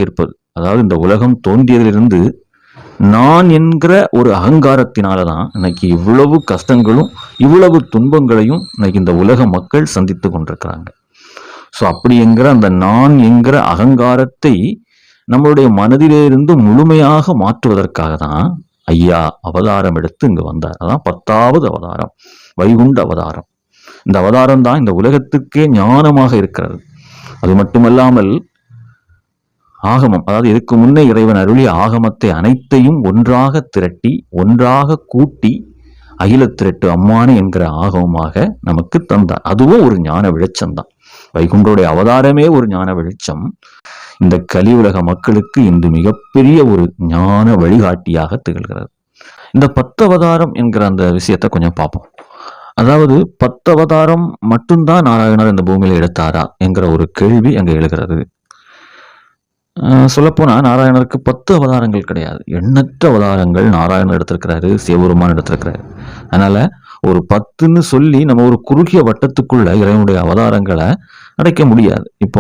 இருப்பது. அதாவது இந்த உலகம் தோன்றியதிலிருந்து நான் என்கிற ஒரு அகங்காரத்தினாலதான் இன்னைக்கு இவ்வளவு கஷ்டங்களும் இவ்வளவு துன்பங்களையும் இன்னைக்கு இந்த உலக மக்கள் சந்தித்து கொண்டிருக்கிறாங்க. ஸோ அப்படி என்கிற அந்த நான் என்கிற அகங்காரத்தை நம்மளுடைய மனதிலே இருந்து முழுமையாக மாற்றுவதற்காக தான் ஐயா அவதாரம் எடுத்து இங்கு வந்தார். அதான் 10வது அவதாரம், வைகுண்ட அவதாரம். இந்த அவதாரம் தான் இந்த உலகத்துக்கே ஞானமாக இருக்கிறது. அது மட்டுமல்லாமல் ஆகமம், அதாவது இதுக்கு முன்னே இறைவன் அருளிய ஆகமத்தை அனைத்தையும் ஒன்றாக திரட்டி ஒன்றாக கூட்டி அகில திரட்டு அம்மானு என்கிற ஆகமமாக நமக்கு தந்தார். அதுவும் ஒரு ஞான வெளிச்சம்தான். வைகுண்டோடைய அவதாரமே ஒரு ஞான வெளிச்சம். இந்த கலி உலக மக்களுக்கு இன்று மிகப்பெரிய ஒரு ஞான வழிகாட்டியாக திகழ்கிறது. இந்த 10 அவதாரம் என்கிற அந்த விஷயத்தை கொஞ்சம் பார்ப்போம். அதாவது 10 அவதாரம் மட்டும்தான் நாராயணர் இந்த பூமியில எடுத்தாரா என்கிற ஒரு கேள்வி அங்க எழுகிறது. சொல்லப்போனா நாராயணருக்கு 10 அவதாரங்கள் கிடையாது, எண்ணற்ற அவதாரங்கள் நாராயணர் எடுத்திருக்கிறாரு, சிவபெருமான் எடுத்திருக்கிறாரு. அதனால ஒரு 10ன்னு சொல்லி நம்ம ஒரு குறுகிய வட்டத்துக்குள்ள இறைவனுடைய அவதாரங்களை அடைக்க முடியாது. இப்போ